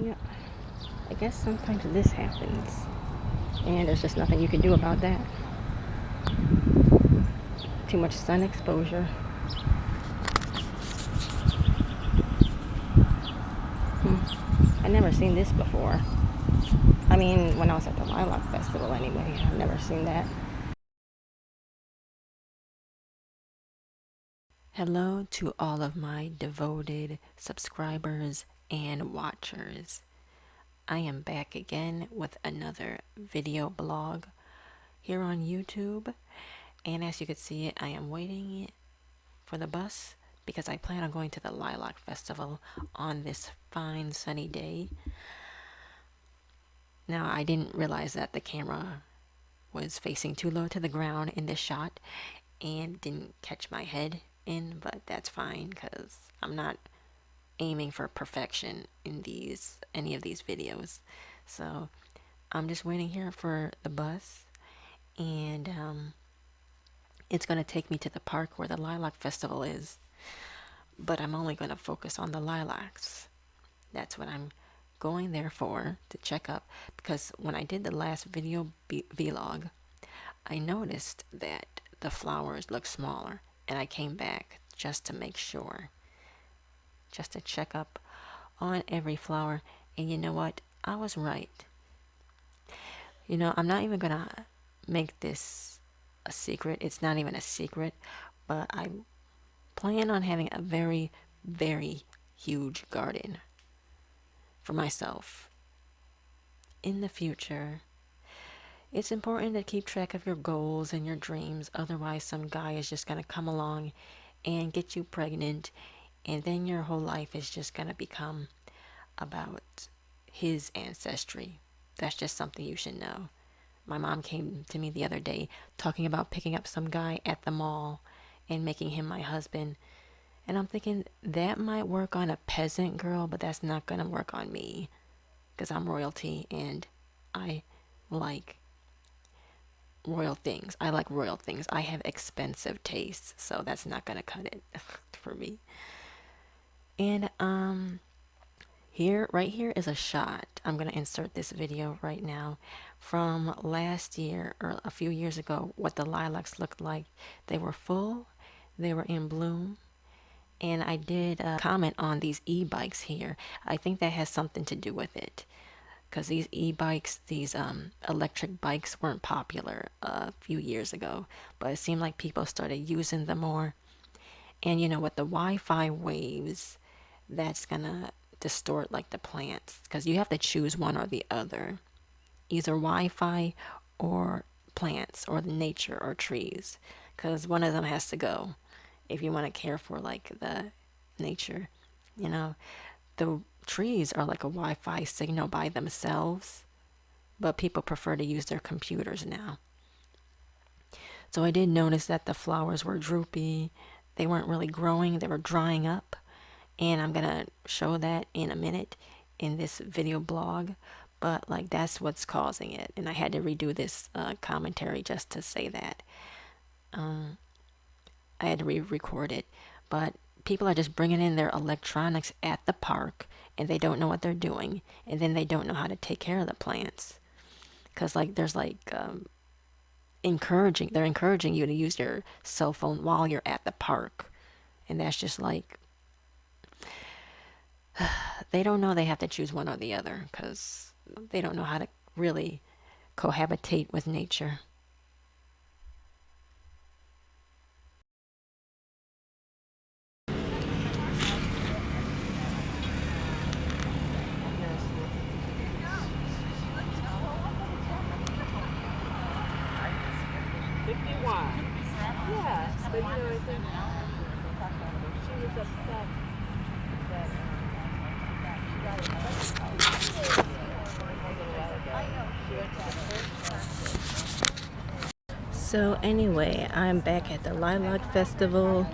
Yeah, I guess sometimes this happens, and there's just nothing you can do about that. Too much sun exposure. I never seen this before. I mean, when I was at the Lilac Festival anyway, I've never seen that. Hello to all of my devoted subscribers and watchers. I am back again with another video blog here on YouTube. And as you can see, I am waiting for the bus because I plan on going to the Lilac Festival on this fine sunny day. Now, I didn't realize that the camera was facing too low to the ground in this shot and didn't catch my head in, but that's fine because I'm not aiming for perfection in any of these videos. So I'm just waiting here for the bus, and it's going to take me to the park where the Lilac Festival is, but I'm only going to focus on the lilacs. That's what I'm going there for, to check up, because when I did the last video vlog, I noticed that the flowers look smaller, and I came back just to make sure, just to check up on every flower. And you know what? I was right. You know, I'm not even gonna make this a secret. It's not even a secret, but I plan on having a very, very huge garden for myself in the future. It's important to keep track of your goals and your dreams. Otherwise, some guy is just going to come along and get you pregnant, and then your whole life is just going to become about his ancestry. That's just something you should know. My mom came to me the other day talking about picking up some guy at the mall and making him my husband. And I'm thinking that might work on a peasant girl, but that's not going to work on me because I'm royalty and I like royal things. I like royal things. I have expensive tastes, so that's not gonna cut it for me. And right here is a shot. I'm gonna insert this video right now from last year or a few years ago, what the lilacs looked like. They were full, they were in bloom, and I did comment on these e-bikes here. I think that has something to do with it, because these e-bikes, these electric bikes weren't popular a few years ago, but it seemed like people started using them more. And you know, with the Wi-Fi waves, that's gonna distort like the plants, because you have to choose one or the other, either Wi-Fi or plants or nature or trees, because one of them has to go if you want to care for like the nature. You know, the trees are like a Wi-Fi signal by themselves, but people prefer to use their computers now. So I did notice that the flowers were droopy. They weren't really growing, they were drying up, and I'm gonna show that in a minute in this video blog. But like, that's what's causing it, and I had to redo this commentary just to say that. I had to re-record it, but people are just bringing in their electronics at the park, and they don't know what they're doing, and then they don't know how to take care of the plants, because like there's like they're encouraging you to use your cell phone while you're at the park, and that's just like, they don't know they have to choose one or the other, because they don't know how to really cohabitate with nature. Yeah, but you know, I think she was upset that So anyway, I'm back at the Lilac Festival.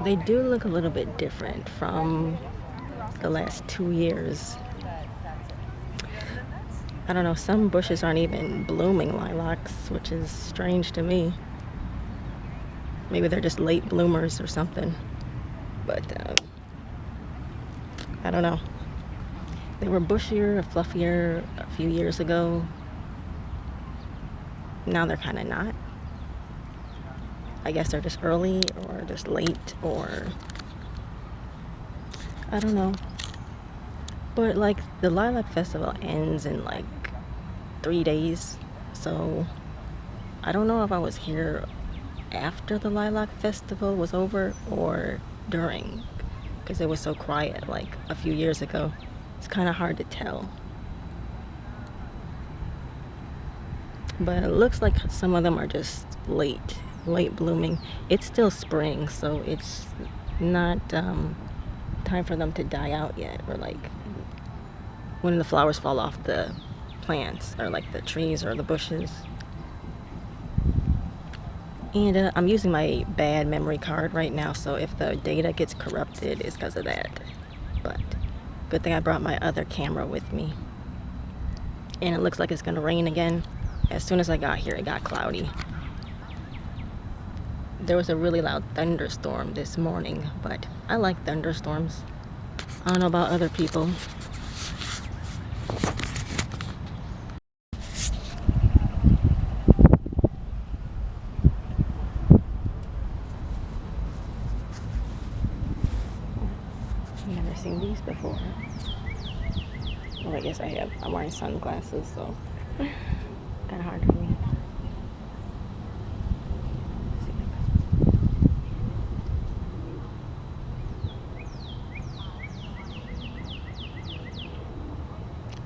They do look a little bit different from the last 2 years. I don't know, some bushes aren't even blooming lilacs, which is strange to me. Maybe they're just late bloomers or something. But I don't know. They were bushier, fluffier a few years ago. Now they're kind of not. I guess they're just early or just late, or I don't know. But like the Lilac Festival ends in like 3 days, so I don't know if I was here after the Lilac Festival was over or during, because it was so quiet like a few years ago. It's kind of hard to tell. But it looks like some of them are just late blooming. It's still spring, so it's not time for them to die out yet, or like when the flowers fall off the plants, or like the trees or the bushes. And I'm using my bad memory card right now, so if the data gets corrupted, it's because of that. But good thing I brought my other camera with me. And it looks like it's gonna rain again. As soon as I got here, it got cloudy. There was a really loud thunderstorm this morning, but I like thunderstorms. I don't know about other people. I've never seen these before. Well, I guess I have. I'm wearing sunglasses, so kind of hard for me.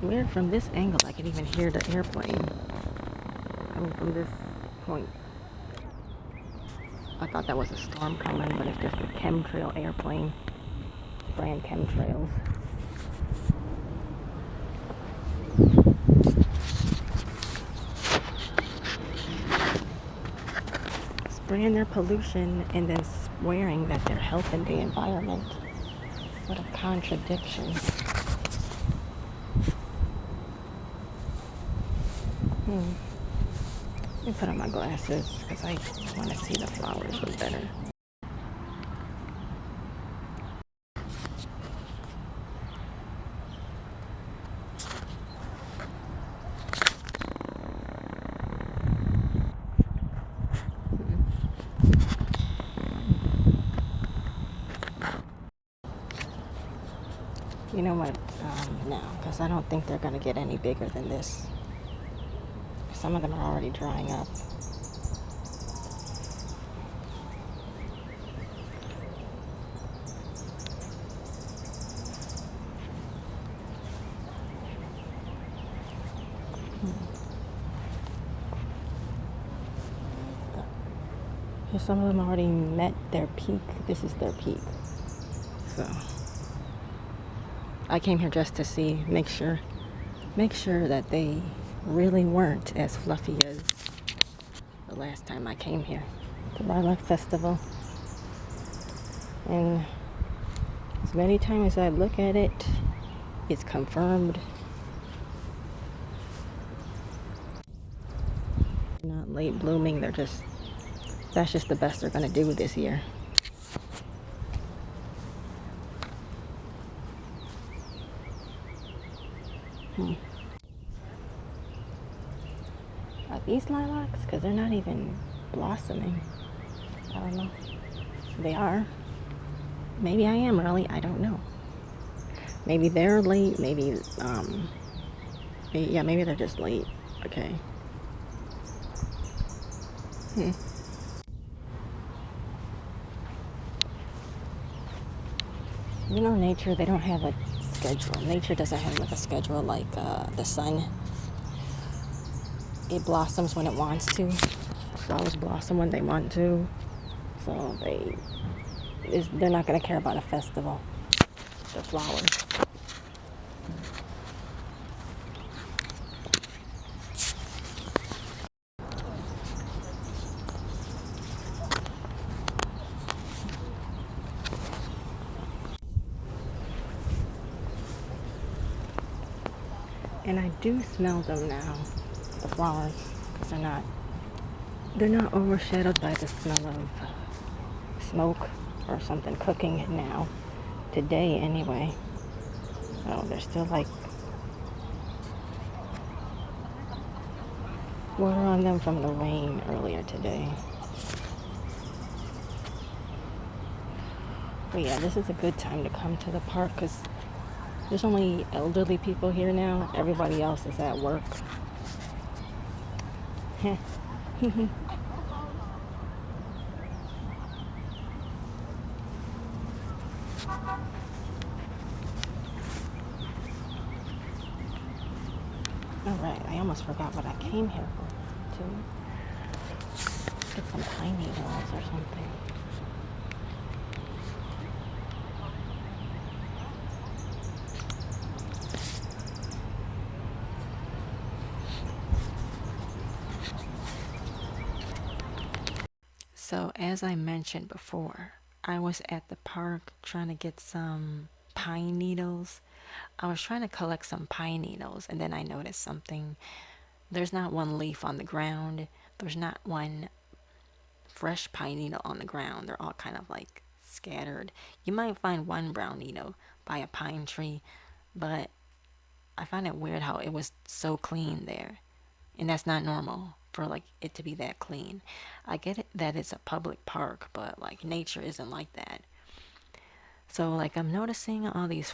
Weird, from this angle I can even hear the airplane coming from this point. I thought that was a storm coming, but it's just a chemtrail airplane. Brand chemtrails. Spraying their pollution and then swearing that they're helping the environment. What a contradiction. Let me put on my glasses because I want to see the flowers a little better. You know what? No, because I don't think they're going to get any bigger than this. Some of them are already drying up. Here, some of them already met their peak. This is their peak. So I came here just to see, make sure that they really weren't as fluffy as the last time I came here, the Lilac Festival. And as many times as I look at it, it's confirmed. Not late blooming, that's just the best they're gonna do this year. Are these lilacs? Because they're not even blossoming. I don't know. They are. Maybe I am early. I don't know. Maybe they're late. Maybe they're just late. Okay. You know, nature, they don't have a schedule. Nature doesn't have like a schedule like the sun. It blossoms when it wants to. Flowers blossom when they want to. So they're not going to care about a festival. The flowers. And I do smell them now, the flowers, because they're not overshadowed by the smell of smoke or something cooking now. Today, anyway. Oh, they're still like water on them from the rain earlier today. But yeah, this is a good time to come to the park because there's only elderly people here now. Everybody else is at work. Alright, I almost forgot what I came here for, to get some pine needles or something. So, as I mentioned before, I was at the park trying to get some pine needles. I was trying to collect some pine needles, and then I noticed something. There's not one leaf on the ground, there's not one fresh pine needle on the ground. They're all kind of like scattered. You might find one brown needle by a pine tree, but I find it weird how it was so clean there. And that's not normal for like it to be that clean. I get it that it's a public park, but like nature isn't like that. So like I'm noticing all these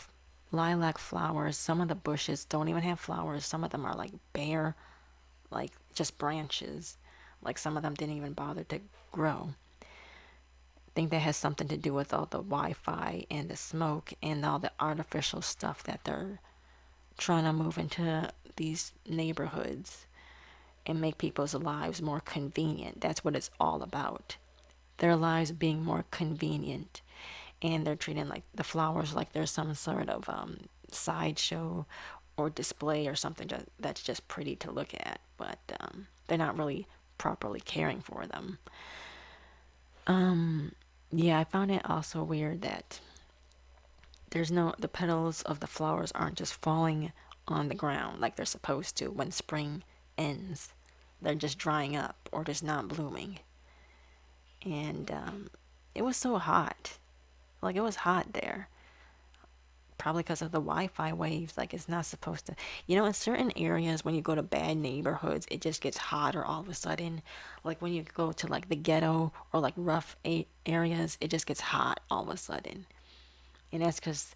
lilac flowers. Some of the bushes don't even have flowers. Some of them are like bare, like just branches. Like some of them didn't even bother to grow. I think that has something to do with all the Wi-Fi and the smoke and all the artificial stuff that they're trying to move into these neighborhoods and make people's lives more convenient. That's what it's all about. Their lives being more convenient. And they're treating like the flowers like there's some sort of sideshow or display or something that's just pretty to look at. But they're not really properly caring for them. Yeah, I found it also weird that the petals of the flowers aren't just falling on the ground like they're supposed to when spring ends. They're just drying up or just not blooming. And it was so hot. Like it was hot there. Probably because of the Wi-Fi waves. Like it's not supposed to. In certain areas when you go to bad neighborhoods, it just gets hotter all of a sudden. Like when you go to like the ghetto or like rough areas, it just gets hot all of a sudden. And that's because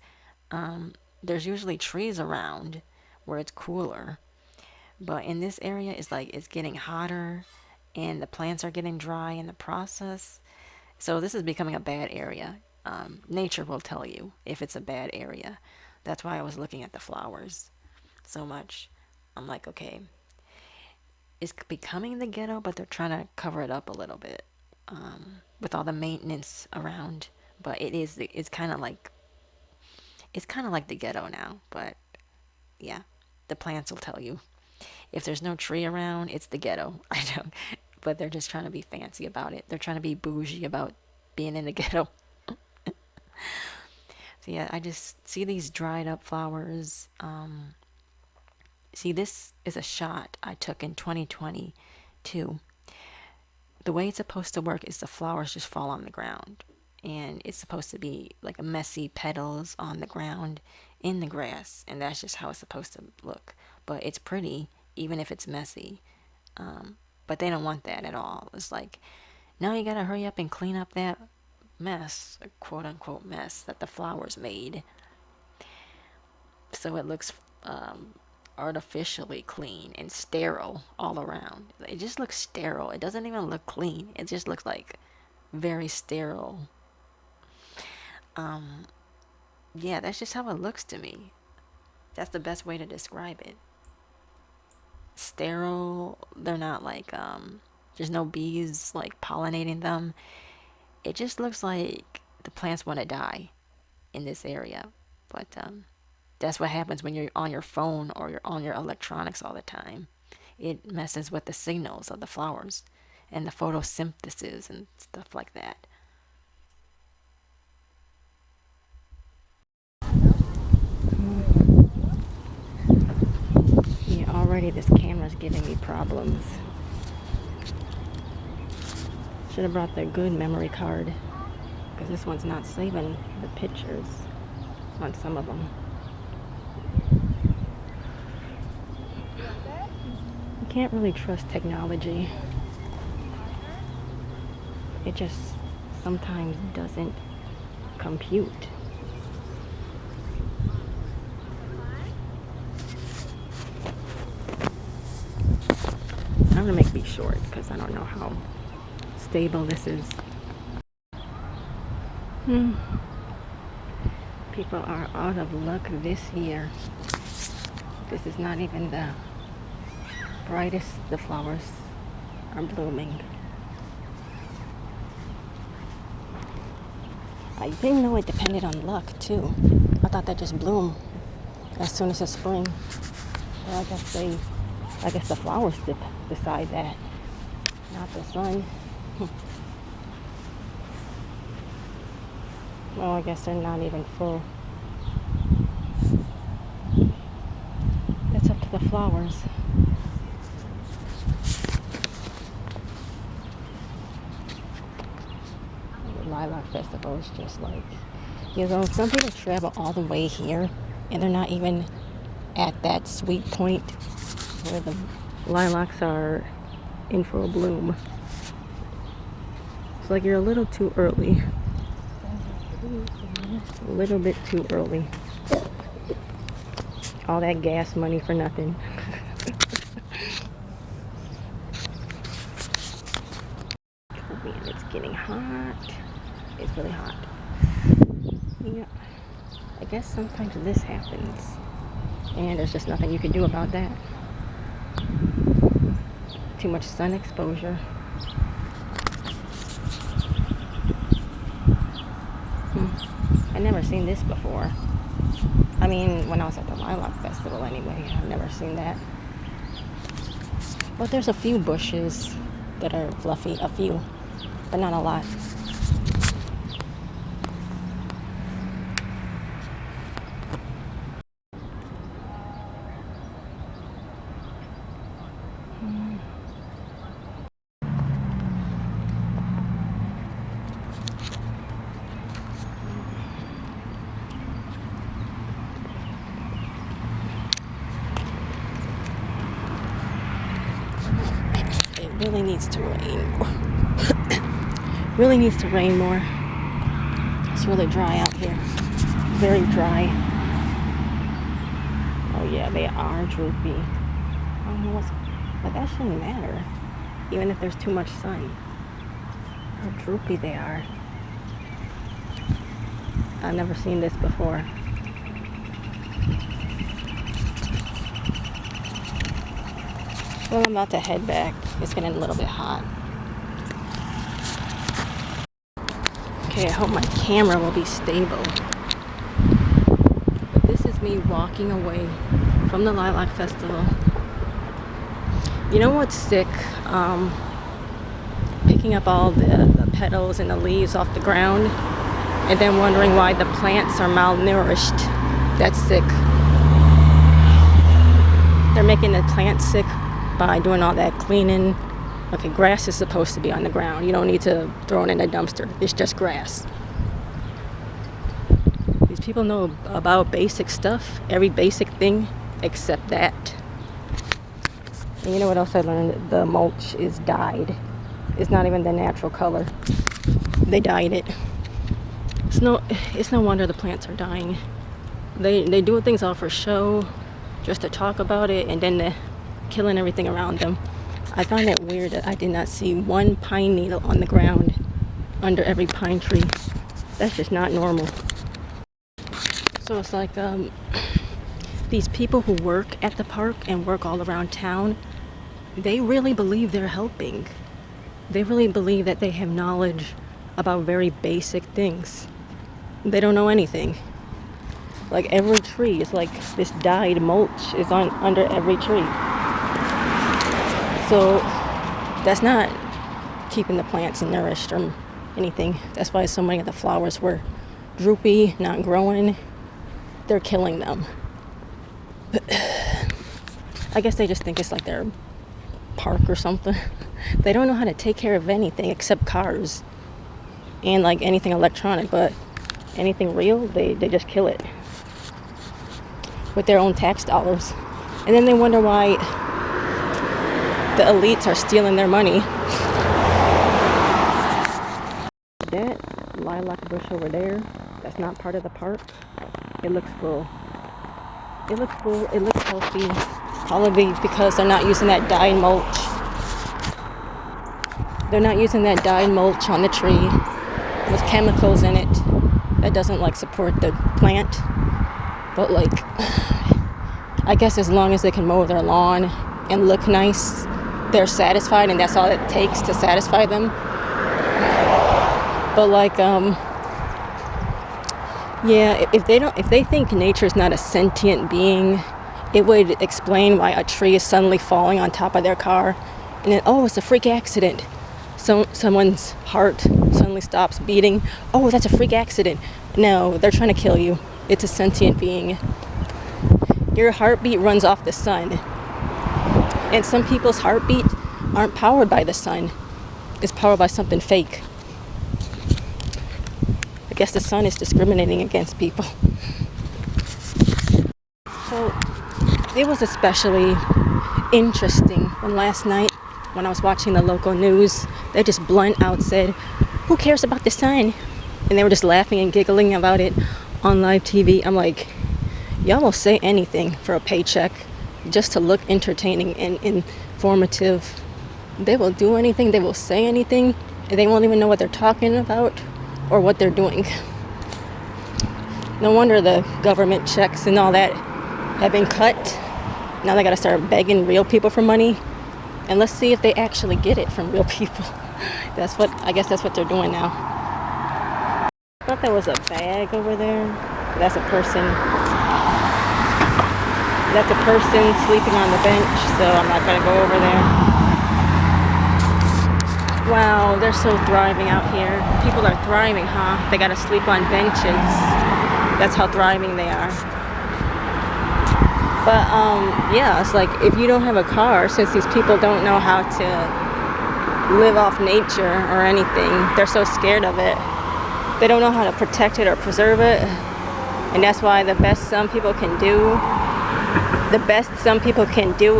there's usually trees around where it's cooler. But in this area, it's like it's getting hotter and the plants are getting dry in the process. So this is becoming a bad area. Nature will tell you if it's a bad area. That's why I was looking at the flowers so much. I'm like, okay, it's becoming the ghetto, but they're trying to cover it up a little bit with all the maintenance around. But it's kind of like the ghetto now. But yeah, the plants will tell you. If there's no tree around, it's the ghetto. I don't. But they're just trying to be fancy about it. They're trying to be bougie about being in the ghetto. So yeah, I just see these dried up flowers. See, this is a shot I took in 2022. The way it's supposed to work is the flowers just fall on the ground. And it's supposed to be like a messy petals on the ground in the grass. And that's just how it's supposed to look. But it's pretty, even if it's messy. But they don't want that at all. It's like, now you gotta hurry up and clean up that mess, a quote unquote mess that the flowers made. So it looks artificially clean and sterile all around. It just looks sterile. It doesn't even look clean. It just looks like very sterile. Yeah, that's just how it looks to me. That's the best way to describe it. Sterile. They're not like there's no bees like pollinating them. It just looks like the plants want to die in this area. But that's what happens when you're on your phone or you're on your electronics all the time. It messes with the signals of the flowers and the photosynthesis and stuff like that. Yeah, already this camera's giving me problems. Should have brought the good memory card because this one's not saving the pictures on some of them. can't really trust technology. It just sometimes doesn't compute. I'm gonna make these short because I don't know how stable this is. People are out of luck this year. This is not even the brightest the flowers are blooming. I didn't know it depended on luck too. I thought they just bloom as soon as it's spring. Well, I guess the flowers decide that, not the sun. Well, I guess they're not even full. It's up to the flowers. The Lilac Festival is just like, you know, some people travel all the way here and they're not even at that sweet point where the lilacs are in full bloom. It's like you're a little too early. A little bit too early. All that gas money for nothing. Oh man, it's getting hot. It's really hot. Yeah. I guess sometimes this happens. And there's just nothing you can do about that. Too much sun exposure. I've never seen this before. I mean, when I was at the Lilac Festival anyway, I've never seen that. But there's a few bushes that are fluffy, a few, but not a lot. Really needs to rain. Really needs to rain more. It's really dry out here. Very dry. Oh yeah, they are droopy. But that shouldn't matter. Even if there's too much sun. How droopy they are. I've never seen this before. Well, I'm about to head back. It's getting a little bit hot. Okay, I hope my camera will be stable. But this is me walking away from the Lilac Festival. You know what's sick? Picking up all the petals and the leaves off the ground and then wondering why the plants are malnourished. That's sick. They're making the plants sick by doing all that cleaning. Okay, grass is supposed to be on the ground. You don't need to throw it in a dumpster. It's just grass. These people know about basic stuff, every basic thing except that. And you know what else I learned? The mulch is dyed. It's not even the natural color. They dyed it. It's no wonder the plants are dying. They do things all for show, just to talk about it, and then they're killing everything around them. I find it weird that I did not see one pine needle on the ground under every pine tree. That's just not normal. So it's like these people who work at the park and work all around town, they really believe they're helping. They really believe that they have knowledge about very basic things. They don't know anything. Like every tree is like this dyed mulch is under every tree. So that's not keeping the plants nourished or anything. That's why so many of the flowers were droopy, not growing. They're killing them. I guess they just think it's like their park or something. They don't know how to take care of anything except cars and like anything electronic, but anything real, they just kill it with their own tax dollars. And then they wonder why the elites are stealing their money. That lilac bush over there, that's not part of the park. It looks full. It looks full. It looks healthy. Probably because they're not using that dyed mulch. They're not using that dyed mulch on the tree with chemicals in it. That doesn't like support the plant. But like, I guess as long as they can mow their lawn and look nice, they're satisfied, and that's all it takes to satisfy them. But like, yeah, if they think nature's not a sentient being, it would explain why a tree is suddenly falling on top of their car, and then, oh, it's a freak accident. So someone's heart suddenly stops beating. Oh, that's a freak accident. No, they're trying to kill you. It's a sentient being. Your heartbeat runs off the sun, and some people's heartbeat aren't powered by the sun. It's powered by something fake. I guess the sun is discriminating against people. So it was especially interesting when last night, when I was watching the local news, they just blunt out said, "Who cares about the sun?" And they were just laughing and giggling about it on live TV. I'm like, y'all will say anything for a paycheck just to look entertaining and informative. They will do anything, they will say anything, and they won't even know what they're talking about or what they're doing. No wonder the government checks and all that have been cut. Now they gotta start begging real people for money. And let's see if they actually get it from real people. I guess that's what they're doing now. I thought there was a bag over there. That's a person. That's a person sleeping on the bench, so I'm not gonna go over there. Wow, they're so thriving out here. People are thriving, huh? They gotta sleep on benches. That's how thriving they are. But yeah, it's like if you don't have a car, since these people don't know how to live off nature or anything, they're so scared of it. They don't know how to protect it or preserve it. And that's why the best some people can do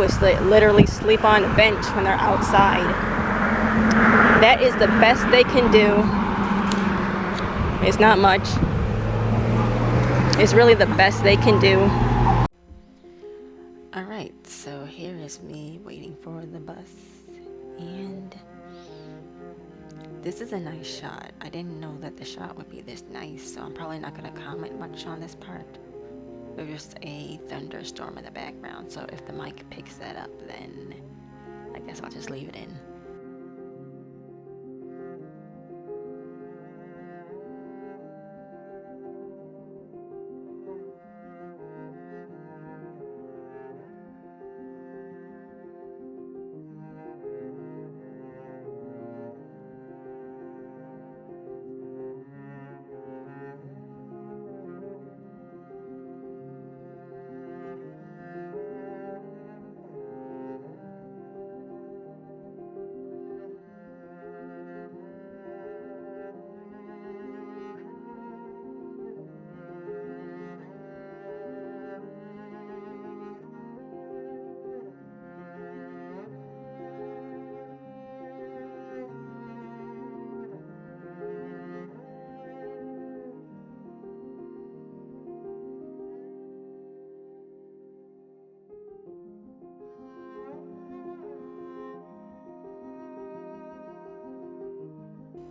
is literally sleep on a bench when they're outside. That is the best they can do. It's not much. It's really the best they can do. Alright, so here is me waiting for the bus, and this is a nice shot. I didn't know that the shot would be this nice, so I'm probably not going to comment much on this part. There's just a thunderstorm in the background, so if the mic picks that up, then I guess I'll just leave it in.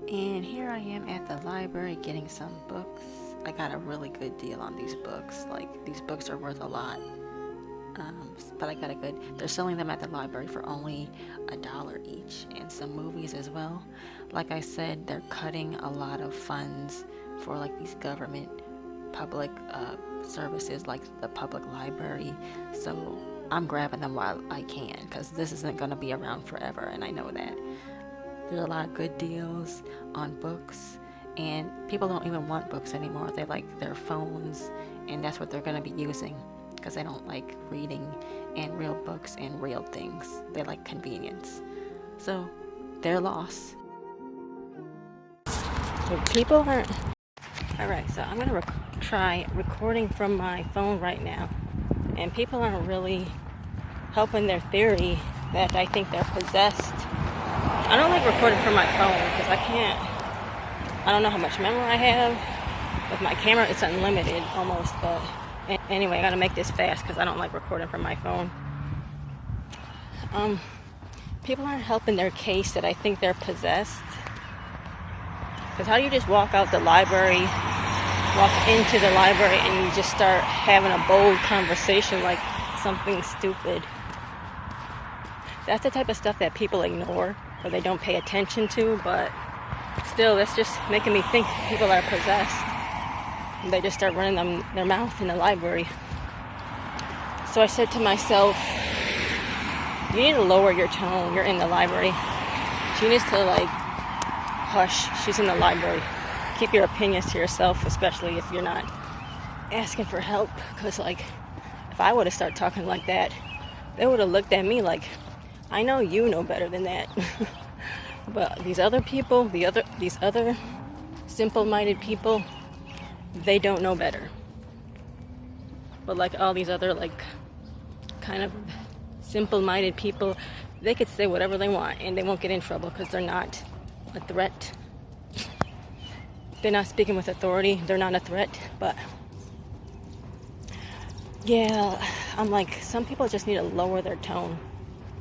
And here I am at the library getting some books. I got a really good deal on these books. Like, these books are worth a lot. But I got a good, they're selling them at the library for only $1 each, and some movies as well. Like I said, they're cutting a lot of funds for like these government public services like the public library. So I'm grabbing them while I can, because this isn't going to be around forever, and I know that. There's a lot of good deals on books, and people don't even want books anymore. They like their phones, and that's what they're going to be using, because they don't like reading and real books and real things. They like convenience. So, their loss. So people aren't... Alright, so I'm going to try recording from my phone right now. And people aren't really helping their theory that I think they're possessed. I don't like recording from my phone because I don't know how much memory I have. With my camera, it's unlimited almost, but anyway, I gotta make this fast because I don't like recording from my phone. People aren't helping their case that I think they're possessed. Because how do you just walk out the library, walk into the library, and you just start having a bold conversation like something stupid? That's the type of stuff that people ignore or they don't pay attention to, but still, that's just making me think people are possessed. And they just start running their mouth in the library. So I said to myself, you need to lower your tone. You're in the library. She needs to hush. She's in the library. Keep your opinions to yourself, especially if you're not asking for help. Because if I would have started talking like that, they would have looked at me like, I know you know better than that. But these other people, these other simple-minded people, they don't know better. But all these other kind of simple-minded people, they could say whatever they want and they won't get in trouble because they're not a threat. They're not speaking with authority. They're not a threat. But yeah, I'm some people just need to lower their tone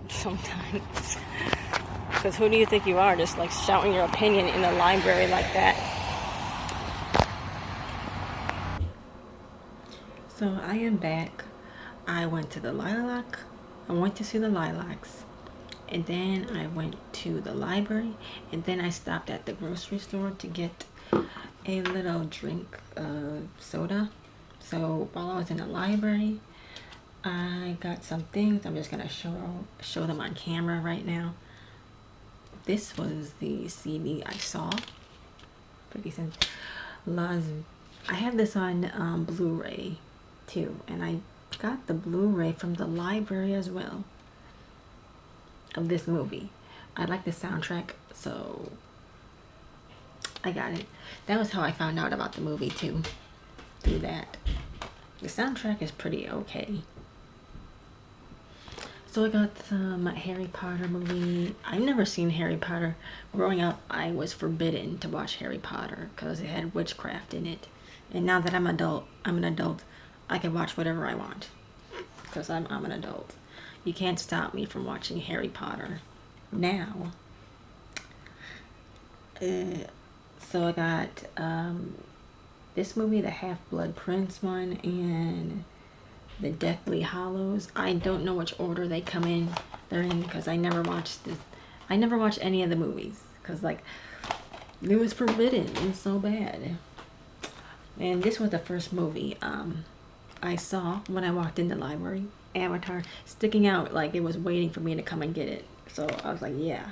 sometimes. Because who do you think you are, just shouting your opinion in the library like that? So I am back. I went to the Lilac. I went to see the Lilacs. And then I went to the library. And then I stopped at the grocery store to get a little drink of soda. So while I was in the library, I got some things. I'm just going to show them on camera right now. This was the CD I saw. Pretty simple. I have this on Blu-ray too, and I got the Blu-ray from the library as well of this movie. I like the soundtrack, so I got it. That was how I found out about the movie too, through that. The soundtrack is pretty okay. So I got some Harry Potter movie. I've never seen Harry Potter. Growing up, I was forbidden to watch Harry Potter because it had witchcraft in it. And now that I'm an adult, I can watch whatever I want because I'm an adult. You can't stop me from watching Harry Potter now. So I got this movie, the Half-Blood Prince one, and the Deathly Hallows. I don't know which order they're in because I never watched any of the movies because it was forbidden. It was so bad. And this was the first movie I saw when I walked in the library. Avatar, sticking out like it was waiting for me to come and get it. So I was like, yeah,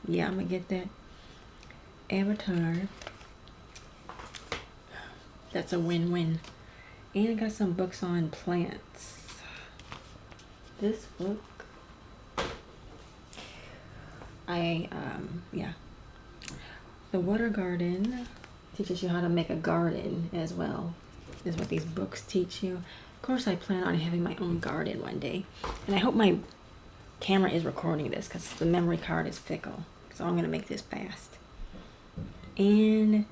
I'm gonna get that. Avatar. That's a win-win. And I got some books on plants. This book, The Water Garden teaches you how to make a garden as well. This is what these books teach you. Of course, I plan on having my own garden one day. And I hope my camera is recording this because the memory card is fickle. So I'm going to make this fast. And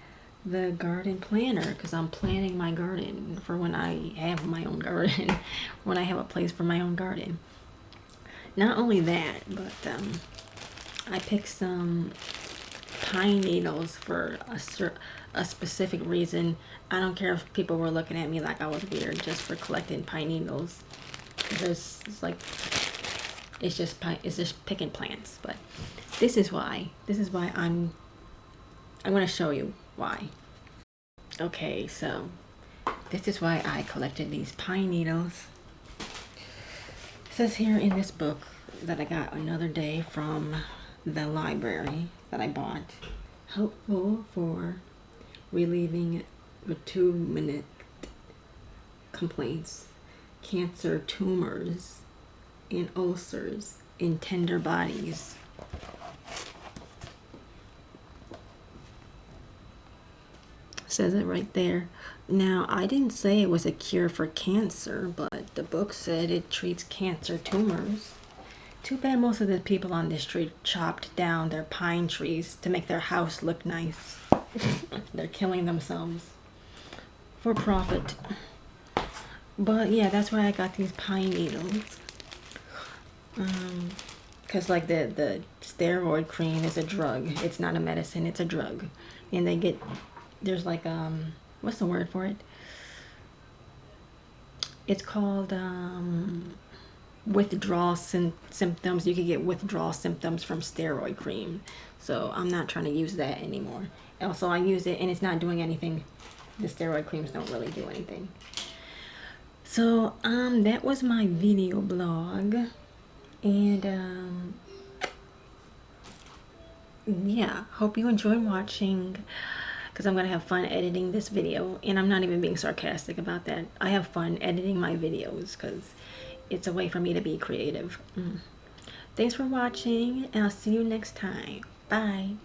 the garden planner, because I'm planning my garden for when I have my own garden, when I have a place for my own garden. Not only that, but I picked some pine needles for a specific reason. I don't care if people were looking at me like I was weird just for collecting pine needles. It's just picking plants. But this is why I'm going to show you why. Okay, so this is why I collected these pine needles. It says here in this book that I got another day from the library that I bought. Helpful for relieving the 2-minute complaints, cancer, tumors, and ulcers in tender bodies. Says it right there. Now, I didn't say it was a cure for cancer, but the book said it treats cancer tumors. Too bad most of the people on this street chopped down their pine trees to make their house look nice. They're killing themselves for profit. But yeah, that's why I got these pine needles. Because like the steroid cream is a drug. It's not a medicine, it's a drug. And they get, there's like, what's the word for it? It's called withdrawal symptoms. You can get withdrawal symptoms from steroid cream. So I'm not trying to use that anymore. Also, I use it and it's not doing anything. The steroid creams don't really do anything. So that was my video blog. And yeah, hope you enjoyed watching, because I'm going to have fun editing this video. And I'm not even being sarcastic about that. I have fun editing my videos because it's a way for me to be creative. Thanks for watching, and I'll see you next time. Bye.